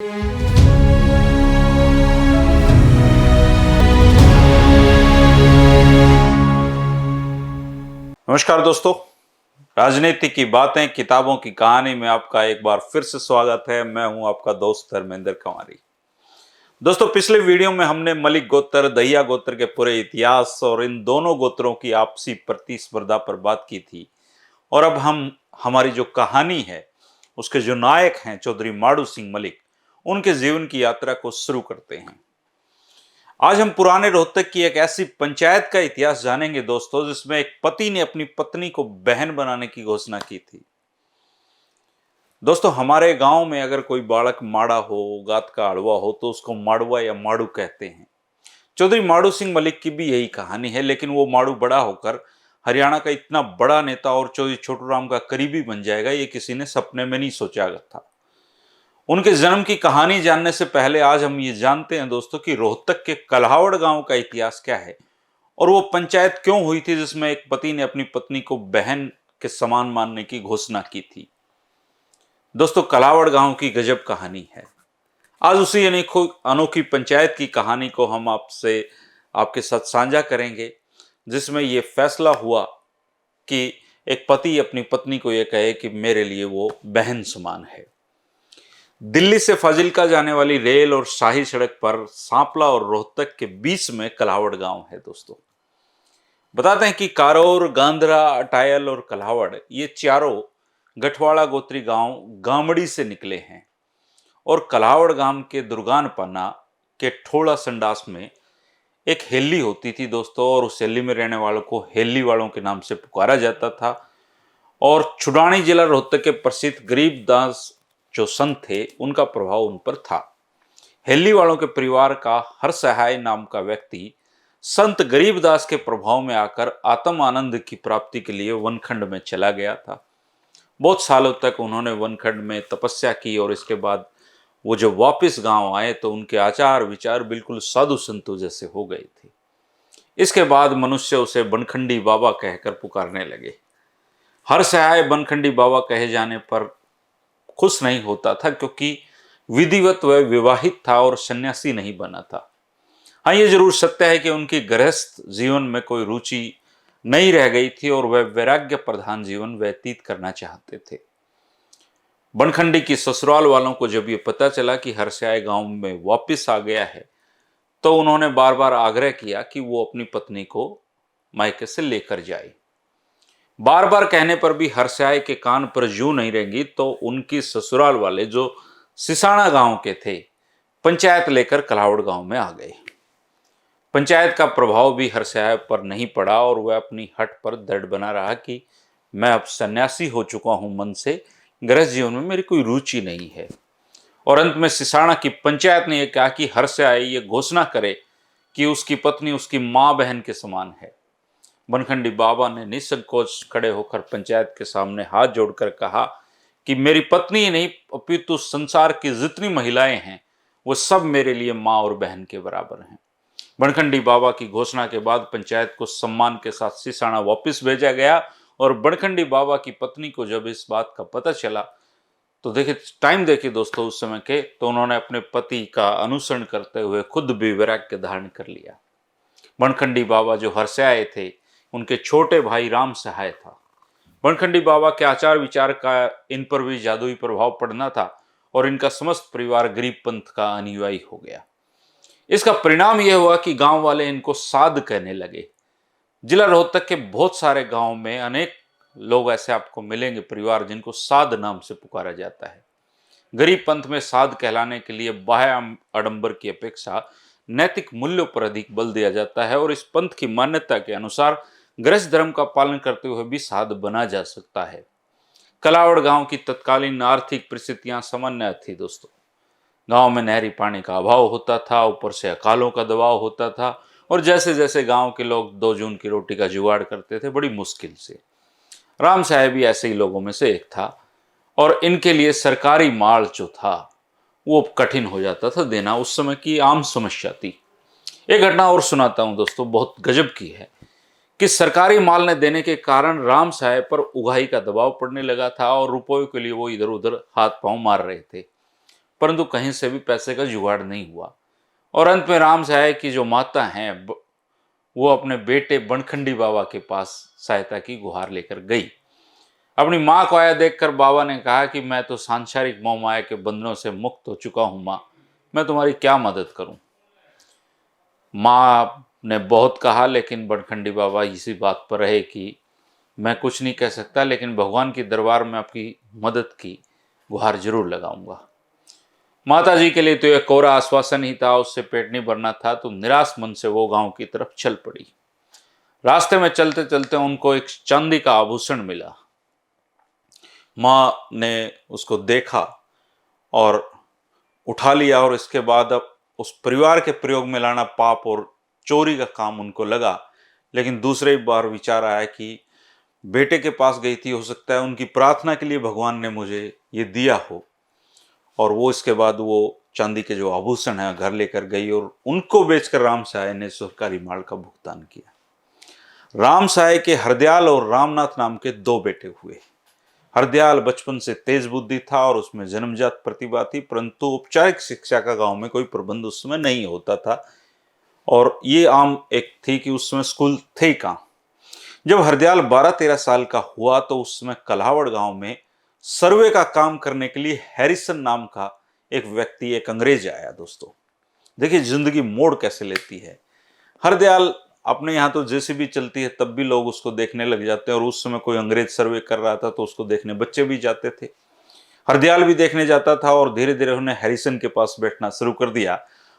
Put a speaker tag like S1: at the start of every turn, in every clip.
S1: नमस्कार दोस्तों, राजनीति की बातें किताबों की कहानी में आपका एक बार फिर से स्वागत है। मैं हूं आपका दोस्त धर्मेंद्र कंवारी। दोस्तों, पिछले वीडियो में हमने मलिक गोत्र, दहिया गोत्र के पूरे इतिहास और इन दोनों गोत्रों की आपसी प्रतिस्पर्धा पर बात की थी। और अब हम हमारी जो कहानी है उसके जो नायक हैं चौधरी माड़ू सिंह मलिक, उनके जीवन की यात्रा को शुरू करते हैं। आज हम पुराने रोहतक की एक ऐसी पंचायत का इतिहास जानेंगे दोस्तों, जिसमें एक पति ने अपनी पत्नी को बहन बनाने की घोषणा की थी। दोस्तों, हमारे गांव में अगर कोई बालक माड़ा हो, गात का अड़वा हो, तो उसको माड़वा या माड़ू कहते हैं। चौधरी माड़ू सिंह मलिक की भी यही कहानी है, लेकिन वो माड़ू बड़ा होकर हरियाणा का इतना बड़ा नेता और चौधरी छोटू राम का करीबी बन जाएगा, ये किसी ने सपने में नहीं सोचा था। उनके जन्म की कहानी जानने से पहले आज हम ये जानते हैं दोस्तों कि रोहतक के कल्हावड़ गांव का इतिहास क्या है और वो पंचायत क्यों हुई थी जिसमें एक पति ने अपनी पत्नी को बहन के समान मानने की घोषणा की थी। दोस्तों, कल्हावड़ गांव की गजब कहानी है। आज उसी अनोखी पंचायत की कहानी को हम आपके साथ साझा करेंगे, जिसमें यह फैसला हुआ कि एक पति अपनी पत्नी को यह कहे कि मेरे लिए वो बहन समान है। दिल्ली से फाजिल्का जाने वाली रेल और शाही सड़क पर सांपला और रोहतक के बीच में कल्हावड़ गांव है। दोस्तों, बताते हैं कि कारोर, गांधरा, अटायल और कल्हावड़ ये चारों गठवाड़ा गोत्री गांव गामड़ी से निकले हैं। और कल्हावड़ गांव के दुर्गानपन्ना के ठोड़ा संडास में एक हेली होती थी दोस्तों, और उस हेली में रहने वालों को हेली वालों के नाम से पुकारा जाता था। और छुड़ानी जिला रोहतक के प्रसिद्ध गरीबदास जो संत थे, उनका प्रभाव उन पर था। हेली वालों के परिवार का हर सहाय नाम का व्यक्ति संत गरीबदास के प्रभाव में आकर आत्म आनंद की प्राप्ति के लिए वनखंड में चला गया था। बहुत सालों तक उन्होंने वनखंड में तपस्या की और इसके बाद वो जब वापस गांव आए तो उनके आचार विचार बिल्कुल साधु संतों जैसे हो गए थे। इसके बाद मनुष्य उसे बनखंडी बाबा कहकर पुकारने लगे। हर सहाय बनखंडी बाबा कहे जाने पर खुश नहीं होता था, क्योंकि विधिवत वह विवाहित था और सन्यासी नहीं बना था। हाँ, ये जरूर सत्य है कि उनकी गृहस्थ जीवन में कोई रुचि नहीं रह गई थी और वह वैराग्य प्रधान जीवन व्यतीत करना चाहते थे। बनखंडी की ससुराल वालों को जब ये पता चला कि हरसहाय गांव में वापस आ गया है, तो उन्होंने बार बार आग्रह किया कि वो अपनी पत्नी को मायके से लेकर जाए। बार बार कहने पर भी हरसहाय के कान पर जू नहीं रहेंगी, तो उनकी ससुराल वाले जो सिसाना गांव के थे, पंचायत लेकर कल्हावड़ गांव में आ गए। पंचायत का प्रभाव भी हरसहाय पर नहीं पड़ा और वह अपनी हट पर दृढ़ बना रहा कि मैं अब सन्यासी हो चुका हूं, मन से गृहस्थ जीवन में मेरी कोई रुचि नहीं है। और अंत में सिसाना की पंचायत ने यह कहा कि हरसहाय ये घोषणा करे कि उसकी पत्नी उसकी मां बहन के समान है। बनखंडी बाबा ने निसंकोच खड़े होकर पंचायत के सामने हाथ जोड़कर कहा कि मेरी पत्नी ही नहीं अपितु संसार की जितनी महिलाएं हैं वो सब मेरे लिए मां और बहन के बराबर हैं। बनखंडी बाबा की घोषणा के बाद पंचायत को सम्मान के साथ सिसाना वापस भेजा गया और बनखंडी बाबा की पत्नी को जब इस बात का पता चला तो देखिए दोस्तों, उस समय के तो उन्होंने अपने पति का अनुसरण करते हुए खुद भी वैराग्य धारण कर लिया। बनखंडी बाबा जो हरसहाय थे, उनके छोटे भाई राम सहाय था। बनखंडी बाबा के आचार विचार का इन पर भी जादुई प्रभाव पड़ना था और इनका समस्त परिवार गरीब पंथ का अनुयायी हो गया। इसका परिणाम यह हुआ कि गांव वाले इनको साध कहने लगे। जिला रोहतक के बहुत सारे गांव में अनेक लोग ऐसे आपको मिलेंगे, परिवार जिनको साध नाम से पुकारा जाता है। गरीब पंथ में साध कहलाने के लिए बाह्य आडंबर की अपेक्षा नैतिक मूल्यों पर अधिक बल दिया जाता है और इस पंथ की मान्यता के अनुसार गृहस्थ धर्म का पालन करते हुए भी साध बना जा सकता है। कल्हावड़ गांव की तत्कालीन आर्थिक परिस्थितियां सामान्य थी दोस्तों। गांव में नहरी पानी का अभाव होता था, ऊपर से अकालों का दबाव होता था और जैसे जैसे गांव के लोग 2 जून की रोटी का जुगाड़ करते थे, बड़ी मुश्किल से। राम साहब भी ऐसे ही लोगों में से एक था और इनके लिए सरकारी माल जो था वो कठिन हो जाता था देना, उस समय की आम समस्या थी। एक घटना और सुनाता हूं दोस्तों, बहुत गजब की है कि सरकारी माल न देने के कारण राम साहब पर उगाही का दबाव पड़ने लगा था और रुपयों के लिए वो इधर उधर हाथ पांव मार रहे थे। परंतु कहीं से भी पैसे का जुगाड़ नहीं हुआ और अंत में राम सहाय की जो माता हैं वो अपने बेटे बनखंडी बाबा के पास सहायता की गुहार लेकर गई। अपनी माँ को आया देखकर बाबा ने कहा कि मैं तो सांसारिक मोह माया के बंधनों से मुक्त हो चुका हूं माँ, मैं तुम्हारी क्या मदद करूं। माँ ने बहुत कहा लेकिन बनखंडी बाबा इसी बात पर रहे कि मैं कुछ नहीं कह सकता, लेकिन भगवान के दरबार में आपकी मदद की गुहार जरूर लगाऊंगा। माता जी के लिए तो यह कोरा आश्वासन ही था, उससे पेट नहीं भरना था, तो निराश मन से वो गांव की तरफ चल पड़ी। रास्ते में चलते चलते उनको एक चांदी का आभूषण मिला। माँ ने उसको देखा और उठा लिया और इसके बाद अब उस परिवार के प्रयोग में लाना पाप और चोरी का काम उनको लगा। लेकिन दूसरे बार विचार आया कि बेटे के पास गई थी, हो सकता है उनकी प्रार्थना के लिए भगवान ने मुझे ये दिया हो। और वो इसके बाद वो चांदी के जो आभूषण है घर लेकर गई और उनको बेचकर राम सहाय ने सरकारी माल का भुगतान किया। राम सहाय के हरदयाल और रामनाथ नाम के 2 बेटे हुए। हरदयाल बचपन से तेज बुद्धि था और उसमें जन्मजात प्रतिभा थी, परंतु औपचारिक शिक्षा का गांव में कोई प्रबंध उस समय नहीं होता था और ये आम एक थी कि उस समय स्कूल थे ही कहाँ। जब हरदयाल 12-13 साल का हुआ तो उस समय कल्हावड़ गांव में सर्वे का काम करने के लिए हैरिसन नाम का एक व्यक्ति, एक अंग्रेज आया। दोस्तों देखिए जिंदगी मोड़ कैसे लेती है। हरदयाल अपने यहाँ तो जेसीबी चलती है तब भी लोग उसको देखने लग जाते हैं और उस समय कोई अंग्रेज सर्वे कर रहा था तो उसको देखने बच्चे भी जाते थे। हरदयाल भी देखने जाता था और धीरे धीरे उन्हें हैरिसन के पास बैठना शुरू कर दिया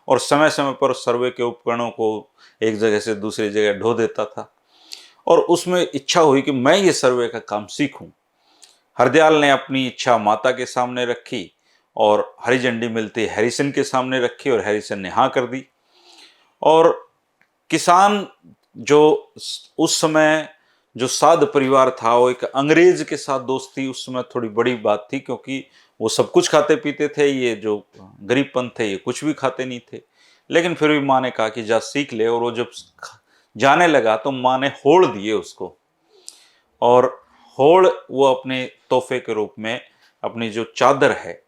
S1: और समय समय पर सर्वे के उपकरणों को एक जगह से दूसरी जगह ढो देता था और उसमें इच्छा हुई कि मैं ये सर्वे का काम सीखूं। हरदयाल ने अपनी इच्छा माता के सामने रखी और हरी झंडी मिलते हैरिसन के सामने रखी और हैरिसन ने हाँ कर दी। और किसान जो उस समय जो साध परिवार था वो एक अंग्रेज के साथ दोस्ती उस समय थोड़ी बड़ी बात थी, क्योंकि वो सब कुछ खाते पीते थे, ये जो गरीब पंथ थे ये कुछ भी खाते नहीं थे। लेकिन फिर भी माँ ने कहा कि जा सीख ले, और वो जब जाने लगा तो माँ ने होड़ दिए उसको और होड़ वो अपने तोहफे के रूप में अपनी जो चादर है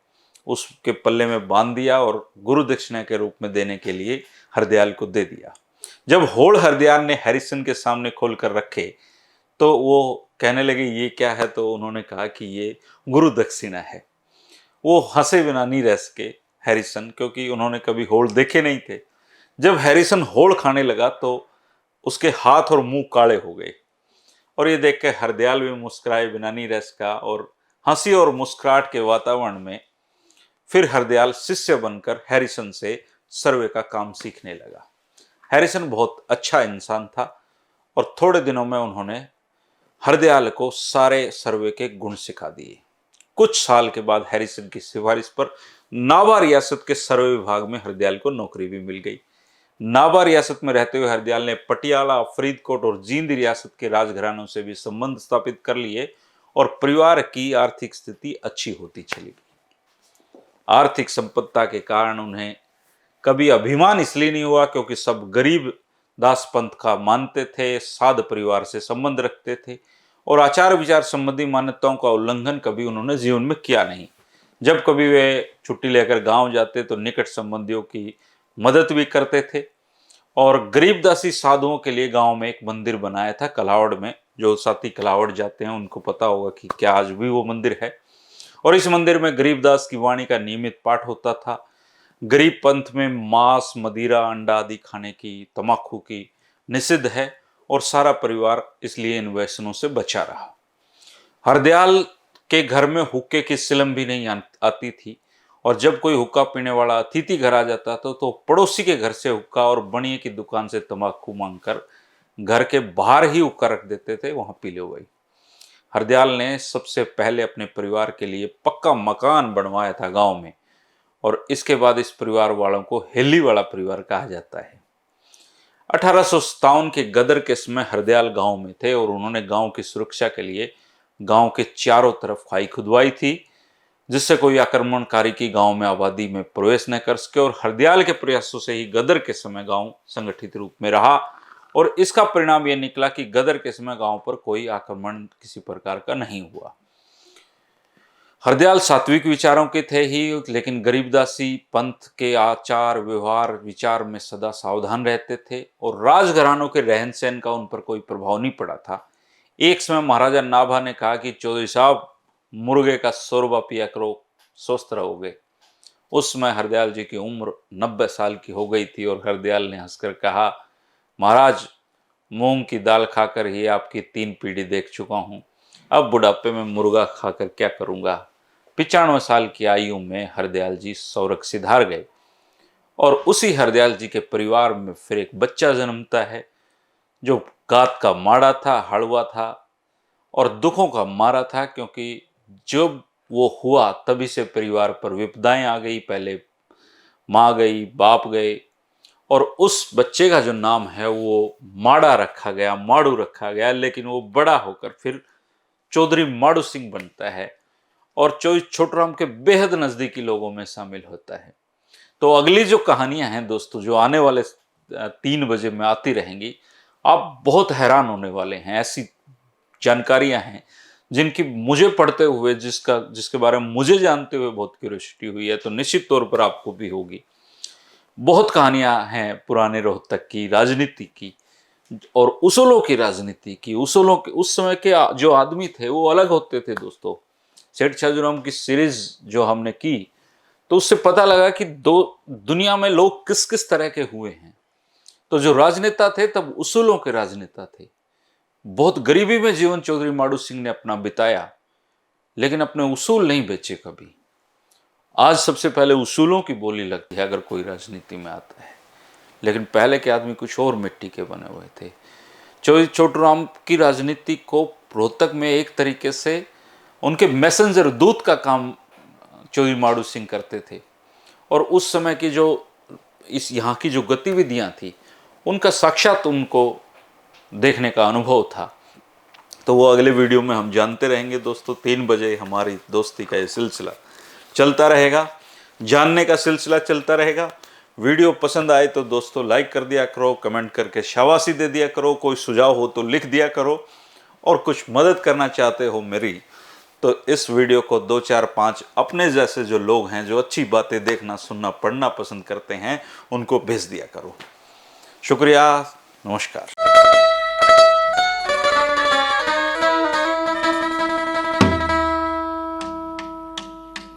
S1: उसके पल्ले में बांध दिया और गुरु दक्षिणा के रूप में देने के लिए हरदयाल को दे दिया। जब होड़ हरदयाल ने हैरिसन के सामने खोल कर रखे तो वो कहने लगे ये क्या है, तो उन्होंने कहा कि ये गुरु दक्षिणा है। वो हंसे बिना नहीं रह सके हैरिसन, क्योंकि उन्होंने कभी होड़ देखे नहीं थे। जब हैरिसन होड़ खाने लगा तो उसके हाथ और मुंह काले हो गए और ये देख के हरदयाल भी मुस्कुराए बिना नहीं रह सका और हंसी और मुस्कुराहट के वातावरण में फिर हरदयाल शिष्य बनकर हैरिसन से सर्वे का काम सीखने लगा। हैरिसन बहुत अच्छा इंसान था और थोड़े दिनों में उन्होंने हरदयाल को सारे सर्वे के गुण सिखा दिए। कुछ साल के बाद हैरिसन की सिफारिश पर नाभा रियासत के सर्वे विभाग में हरदयाल को नौकरी भी मिल गई। नाभा रियासत में रहते हुए हरदयाल ने पटियाला, फरीदकोट और जींद रियासत के राजघरानों से भी संबंध स्थापित कर लिए और परिवार की आर्थिक स्थिति अच्छी होती चली गई। आर्थिक संपन्नता के कारण उन्हें कभी अभिमान इसलिए नहीं हुआ क्योंकि सब गरीब दास पंथ का मानते थे, साध परिवार से संबंध रखते थे और आचार विचार संबंधी मान्यताओं का उल्लंघन कभी उन्होंने जीवन में किया नहीं। जब कभी वे छुट्टी लेकर गांव जाते तो निकट संबंधियों की मदद भी करते थे और गरीबदासी साधुओं के लिए गांव में एक मंदिर बनाया था कल्हावड़ में। जो साथी कल्हावड़ जाते हैं उनको पता होगा कि क्या आज भी वो मंदिर है। और इस मंदिर में गरीबदास की वाणी का नियमित पाठ होता था। गरीब पंथ में मांस, मदिरा, अंडा आदि खाने की, तमाकू की निषिद्ध है और सारा परिवार इसलिए इन व्यसनों से बचा रहा। हरदयाल के घर में हुक्के की सिलम भी नहीं आती थी और जब कोई हुक्का पीने वाला अतिथि घर आ जाता था तो पड़ोसी के घर से हुक्का और बनिए की दुकान से तंबाकू मांगकर घर के बाहर ही हुक्का रख देते थे, वहां पी लो भाई। हरदयाल ने सबसे पहले अपने परिवार के लिए पक्का मकान बनवाया था गांव में और इसके बाद इस परिवार वालों को हेली वाला परिवार कहा जाता है। 1857 के गदर के समय हरदयाल गांव में थे और उन्होंने गांव की सुरक्षा के लिए गांव के चारों तरफ खाई खुदवाई थी जिससे कोई आक्रमणकारी की गांव में आबादी में प्रवेश न कर सके। और हरदयाल के प्रयासों से ही गदर के समय गांव संगठित रूप में रहा और इसका परिणाम यह निकला कि गदर के समय गांव पर कोई आक्रमण किसी प्रकार का नहीं हुआ। हरदयाल सात्विक विचारों के थे ही, लेकिन गरीबदासी पंथ के आचार व्यवहार विचार में सदा सावधान रहते थे और राजघरानों के रहन सहन का उन पर कोई प्रभाव नहीं पड़ा था। एक समय महाराजा नाभा ने कहा कि चौधरी साहब, मुर्गे का शोरबा पिया करो, स्वस्थ रहोगे। उस समय हरदयाल जी की उम्र 90 साल की हो गई थी और हरदयाल ने हंसकर कहा, महाराज, मूंग की दाल खाकर ही आपकी 3 पीढ़ी देख चुका हूं, अब बुढ़ापे में मुर्गा खाकर क्या करूंगा। 95 साल की आयु में हरदयाल जी सौरक सिधार गए और उसी हरदयाल जी के परिवार में फिर एक बच्चा जन्मता है जो गात का माड़ा था, हड़वा था और दुखों का मारा था, क्योंकि जब वो हुआ तभी से परिवार पर विपदाएं आ गई। पहले माँ गई, बाप गए और उस बच्चे का जो नाम है वो माड़ा रखा गया, माड़ू रखा गया, लेकिन वो बड़ा होकर फिर चौधरी माड़ू सिंह बनता है और चौधरी छोटूराम के बेहद नजदीकी लोगों में शामिल होता है। तो अगली जो कहानियां हैं दोस्तों, जो आने वाले 3 बजे में आती रहेंगी, आप बहुत हैरान होने वाले हैं। ऐसी जानकारियां हैं जिनकी मुझे पढ़ते हुए, जिसके बारे में मुझे जानते हुए बहुत क्यूरियोसिटी हुई है, तो निश्चित तौर पर आपको भी होगी। बहुत कहानियां हैं पुराने रोहतक की राजनीति की और उसूलों की राजनीति की। उसूलों के उस समय के जो आदमी थे वो अलग होते थे दोस्तों। सेठ छाजूराम की सीरीज जो हमने की, तो उससे पता लगा कि दुनिया में लोग किस किस तरह के हुए हैं। तो जो राजनेता थे तब उसूलों के राजनेता थे। बहुत गरीबी में जीवन चौधरी माड़ू सिंह ने अपना बिताया, लेकिन अपने उसूल नहीं बेचे कभी। आज सबसे पहले उसूलों की बोली लगती है अगर कोई राजनीति में आता है, लेकिन पहले के आदमी कुछ और मिट्टी के बने हुए थे। चौधरी छोटूराम की राजनीति को रोहतक में एक तरीके से उनके मैसेंजर, दूत का काम चौधरी माड़ू सिंह करते थे और उस समय की जो इस यहाँ की जो गतिविधियाँ थी उनका साक्षात उनको देखने का अनुभव था। तो वो अगले वीडियो में हम जानते रहेंगे दोस्तों। 3 बजे हमारी दोस्ती का ये सिलसिला चलता रहेगा, जानने का सिलसिला चलता रहेगा। वीडियो पसंद आए तो दोस्तों लाइक कर दिया करो, कमेंट करके शाबाशी दे दिया करो, कोई सुझाव हो तो लिख दिया करो, और कुछ मदद करना चाहते हो मेरी तो इस वीडियो को 2 4 5 अपने जैसे जो लोग हैं, जो अच्छी बातें देखना सुनना पढ़ना पसंद करते हैं, उनको भेज दिया करो। शुक्रिया, नमस्कार।